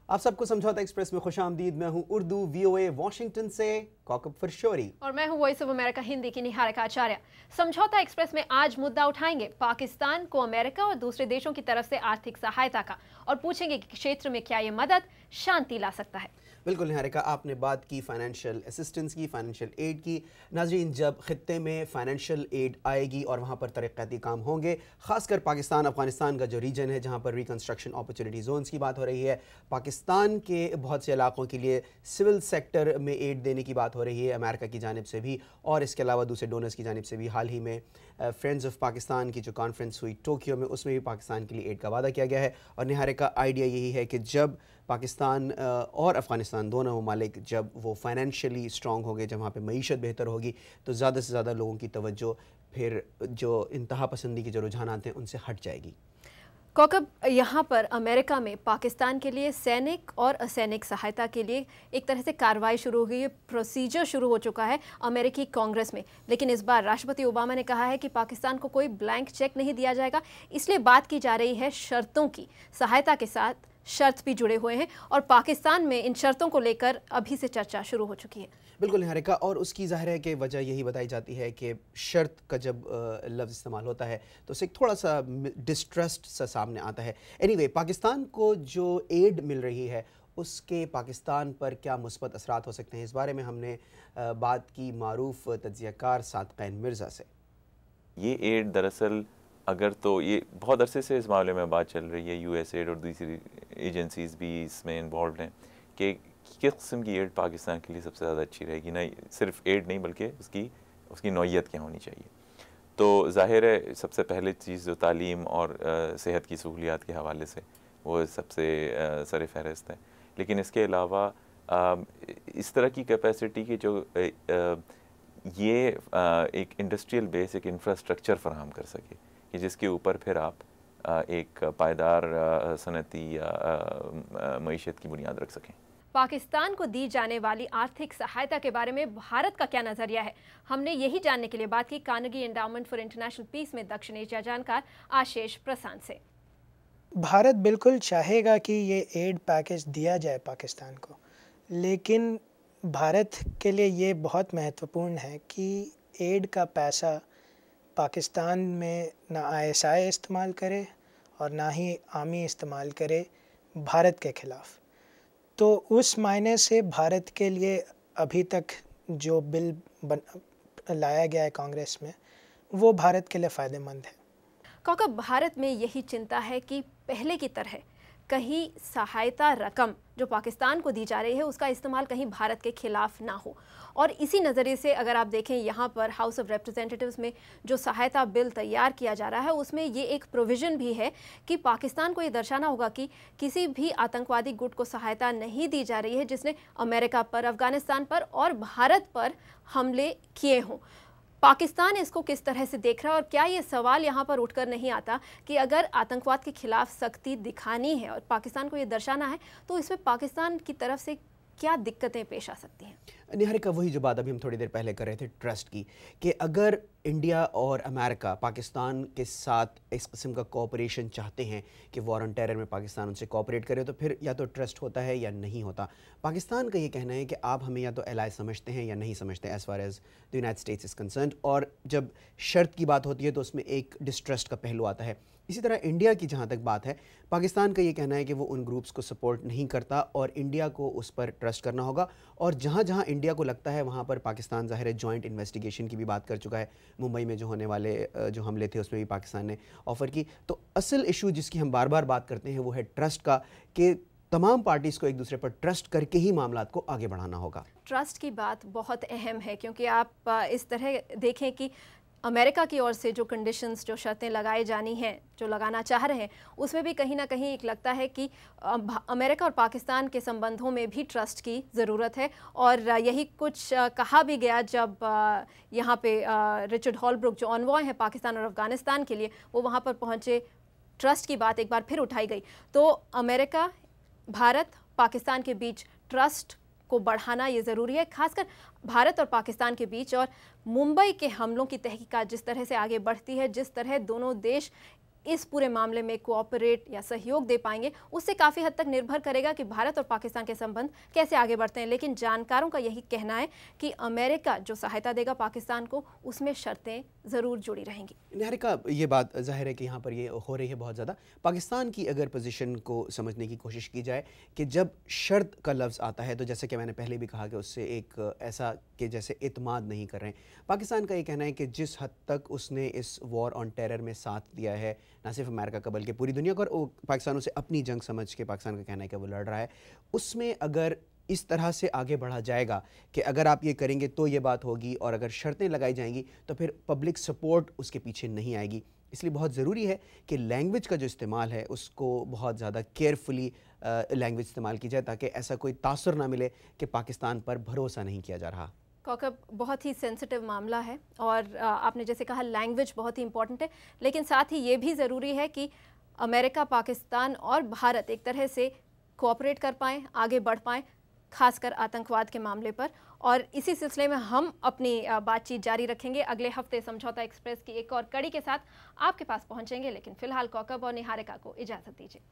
आप सबको समझौता एक्सप्रेस में खुशामदीद। मैं हूं उर्दू VOA वॉशिंगटन से कौकब फरशोरी और मैं हूं वॉइस ऑफ अमेरिका हिंदी की निहारिका आचार्य। समझौता एक्सप्रेस में आज मुद्दा उठाएंगे पाकिस्तान को अमेरिका और दूसरे देशों की तरफ से आर्थिक सहायता का, और पूछेंगे कि क्षेत्र में क्या ये मदद शांति ला सकता है। बिल्कुल निहारिका, आपने बात की फाइनेंशियल असिस्टेंस की, फाइनेंशियल एड की। नाजरीन, जब खित्ते में फाइनेंशियल एड आएगी और वहाँ पर तरक्याती काम होंगे, ख़ासकर पाकिस्तान अफगानिस्तान का जो रीजन है जहाँ पर रिकन्स्ट्रक्शन अपॉर्चुनिटी जोन्स की बात हो रही है, पाकिस्तान के बहुत से इलाकों के लिए सिविल सेक्टर में एड देने की बात हो रही है अमेरिका की जानिब से भी, और इसके अलावा दूसरे डोनर्स की जानिब से भी। हाल ही में फ्रेंड्स ऑफ पाकिस्तान की जो कॉन्फ्रेंस हुई टोक्यो में, उसमें भी पाकिस्तान के लिए एड का वादा किया गया है। और निहारिका, आइडिया यही है कि जब पाकिस्तान और अफ़गानिस्तान दोनों ममालिक जब वो फाइनेंशियली स्ट्रॉन्ग होंगे, जब वहाँ पे मईशत बेहतर होगी, तो ज़्यादा से ज़्यादा लोगों की तवज्जो फिर जो इंतहा पसंदी की जो रुझानात हैं उनसे हट जाएगी। कौकब, यहाँ पर अमेरिका में पाकिस्तान के लिए सैनिक और असैनिक सहायता के लिए एक तरह से कार्रवाई शुरू हो गई है, प्रोसीजर शुरू हो चुका है अमेरिकी कांग्रेस में। लेकिन इस बार राष्ट्रपति ओबामा ने कहा है कि पाकिस्तान को कोई ब्लैंक चेक नहीं दिया जाएगा, इसलिए बात की जा रही है शर्तों की। सहायता के साथ शर्त भी जुड़े हुए हैं और पाकिस्तान में इन शर्तों को लेकर अभी से चर्चा शुरू हो चुकी है। बिल्कुल निहारिका, और उसकी ज़ाहिर है कि वजह यही बताई जाती है कि शर्त का जब लफ्ज़ इस्तेमाल होता है तो उससे थोड़ा सा डिस्ट्रस्ट सा सामने आता है। एनीवे, पाकिस्तान को जो एड मिल रही है उसके पाकिस्तान पर क्या मुस्बत असरात हो सकते हैं, इस बारे में हमने बात की मारूफ तज्ज़ियाकार सादक़ैन मिर्ज़ा से। ये एड दरअसल अगर तो ये बहुत अरसे से इस मामले में बात चल रही है, USAID और दूसरी एजेंसीज़ भी इसमें इन्वॉल्व हैं कि किस किस्म की एड पाकिस्तान के लिए सबसे ज़्यादा अच्छी रहेगी। ना सिर्फ एड नहीं बल्कि उसकी नौइयत क्या होनी चाहिए। तो ज़ाहिर है सबसे पहले चीज़ जो तालीम और सेहत की सहूलियात के हवाले से वो सबसे सर फहरिस्त है। लेकिन इसके अलावा इस तरह की कैपेसिटी की जो ये एक इंडस्ट्रियल बेस, एक इंफ्रास्ट्रक्चर फराहम कर सके कि जिसके ऊपर फिर आप एक पायदार सनती या मईशत की बुनियाद रख सकें। पाकिस्तान को दी जाने वाली आर्थिक सहायता के बारे में भारत का क्या नजरिया है, हमने यही जानने के लिए बात की Carnegie endowment for international peace में दक्षिण एशिया जानकार आशीष प्रसाद से। भारत बिल्कुल चाहेगा कि ये एड पैकेज दिया जाए पाकिस्तान को, लेकिन भारत के लिए ये बहुत महत्वपूर्ण है कि एड का पैसा पाकिस्तान में ना ISI इस्तेमाल करे और ना ही आर्मी इस्तेमाल करे भारत के ख़िलाफ़। तो उस मायने से भारत के लिए अभी तक जो बिल लाया गया है कांग्रेस में, वो भारत के लिए फ़ायदेमंद है। क्योंकि भारत में यही चिंता है कि पहले की तरह कहीं सहायता रकम जो पाकिस्तान को दी जा रही है उसका इस्तेमाल कहीं भारत के खिलाफ ना हो। और इसी नज़रिए से अगर आप देखें, यहाँ पर हाउस ऑफ रिप्रेजेंटेटिव्स में जो सहायता बिल तैयार किया जा रहा है उसमें ये एक प्रोविज़न भी है कि पाकिस्तान को ये दर्शाना होगा कि किसी भी आतंकवादी गुट को सहायता नहीं दी जा रही है जिसने अमेरिका पर, अफगानिस्तान पर और भारत पर हमले किए हों। पाकिस्तान इसको किस तरह से देख रहा है, और क्या ये सवाल यहाँ पर उठकर नहीं आता कि अगर आतंकवाद के खिलाफ सख्ती दिखानी है और पाकिस्तान को ये दर्शाना है तो इसमें पाकिस्तान की तरफ से क्या दिक्कतें पेश आ सकती हैं? निहारिका, वही जो बात अभी हम थोड़ी देर पहले कर रहे थे ट्रस्ट की, कि अगर इंडिया और अमेरिका पाकिस्तान के साथ इस किस्म का कोऑपरेशन चाहते हैं कि वॉर ऑन टेरर में पाकिस्तान उनसे कोऑपरेट करे, तो फिर या तो ट्रस्ट होता है या नहीं होता। पाकिस्तान का ये कहना है कि आप हमें या तो एलाई समझते हैं या नहीं समझते as far as the United states is concerned, और जब शर्त की बात होती है तो उसमें एक डिस्ट्रस्ट का पहलू आता है। इसी तरह इंडिया की जहाँ तक बात है, पाकिस्तान का ये कहना है कि वो उन ग्रुप्स को सपोर्ट नहीं करता और इंडिया को उस पर ट्रस्ट करना होगा। और जहाँ जहाँ इंडिया को लगता है वहाँ पर पाकिस्तान ज़ाहिर है जॉइंट इन्वेस्टिगेशन की भी बात कर चुका है। मुंबई में जो होने वाले जो हमले थे उसमें भी पाकिस्तान ने ऑफ़र की। तो असल इशू जिसकी हम बार बार बात करते हैं वो है ट्रस्ट का, कि तमाम पार्टीज़ को एक दूसरे पर ट्रस्ट करके ही मामलात को आगे बढ़ाना होगा। ट्रस्ट की बात बहुत अहम है, क्योंकि आप इस तरह देखें कि अमेरिका की ओर से जो कंडीशंस, जो शर्तें लगाई जानी हैं, जो लगाना चाह रहे हैं, उसमें भी कहीं ना कहीं एक लगता है कि अमेरिका और पाकिस्तान के संबंधों में भी ट्रस्ट की ज़रूरत है। और यही कुछ कहा भी गया जब यहाँ पे रिचर्ड हॉलब्रुक जो ऑनवॉय हैं पाकिस्तान और अफ़गानिस्तान के लिए, वो वहाँ पर पहुँचे। ट्रस्ट की बात एक बार फिर उठाई गई। तो अमेरिका, भारत, पाकिस्तान के बीच ट्रस्ट को बढ़ाना ये ज़रूरी है, खासकर भारत और पाकिस्तान के बीच। और मुंबई के हमलों की तहकीकात जिस तरह से आगे बढ़ती है, जिस तरह दोनों देश इस पूरे मामले में कोऑपरेट या सहयोग दे पाएंगे, उससे काफ़ी हद तक निर्भर करेगा कि भारत और पाकिस्तान के संबंध कैसे आगे बढ़ते हैं। लेकिन जानकारों का यही कहना है कि अमेरिका जो सहायता देगा पाकिस्तान को, उसमें शर्तें ज़रूर जुड़ी रहेंगी। निहारिका, ये बात जाहिर है कि यहाँ पर ये हो रही है बहुत ज़्यादा। पाकिस्तान की अगर पोजीशन को समझने की कोशिश की जाए कि जब शर्त का लफ्ज़ आता है तो जैसे कि मैंने पहले भी कहा कि उससे एक ऐसा कि जैसे इत्माद नहीं कर रहे हैं। पाकिस्तान का ये कहना है कि जिस हद तक उसने इस वॉर ऑन टेरर में साथ दिया है, ना सिर्फ अमेरिका का बल्कि पूरी दुनिया को, और पाकिस्तान उसे अपनी जंग समझ के पाकिस्तान का कहना है कि वो लड़ रहा है, उसमें अगर इस तरह से आगे बढ़ा जाएगा कि अगर आप ये करेंगे तो ये बात होगी, और अगर शर्तें लगाई जाएंगी तो फिर पब्लिक सपोर्ट उसके पीछे नहीं आएगी। इसलिए बहुत ज़रूरी है कि लैंग्वेज का जो इस्तेमाल है उसको बहुत ज़्यादा केयरफुली लैंग्वेज इस्तेमाल की जाए, ताकि ऐसा कोई तासुर ना मिले कि पाकिस्तान पर भरोसा नहीं किया जा रहा। कौकब, बहुत ही सेंसिटिव मामला है और आपने जैसे कहा लैंग्वेज बहुत ही इंपॉर्टेंट है, लेकिन साथ ही ये भी ज़रूरी है कि अमेरिका, पाकिस्तान और भारत एक तरह से कोऑपरेट कर पाएँ, आगे बढ़ पाएँ, खासकर आतंकवाद के मामले पर। और इसी सिलसिले में हम अपनी बातचीत जारी रखेंगे। अगले हफ्ते समझौता एक्सप्रेस की एक और कड़ी के साथ आपके पास पहुंचेंगे, लेकिन फिलहाल कौकब और निहारिका को इजाज़त दीजिए।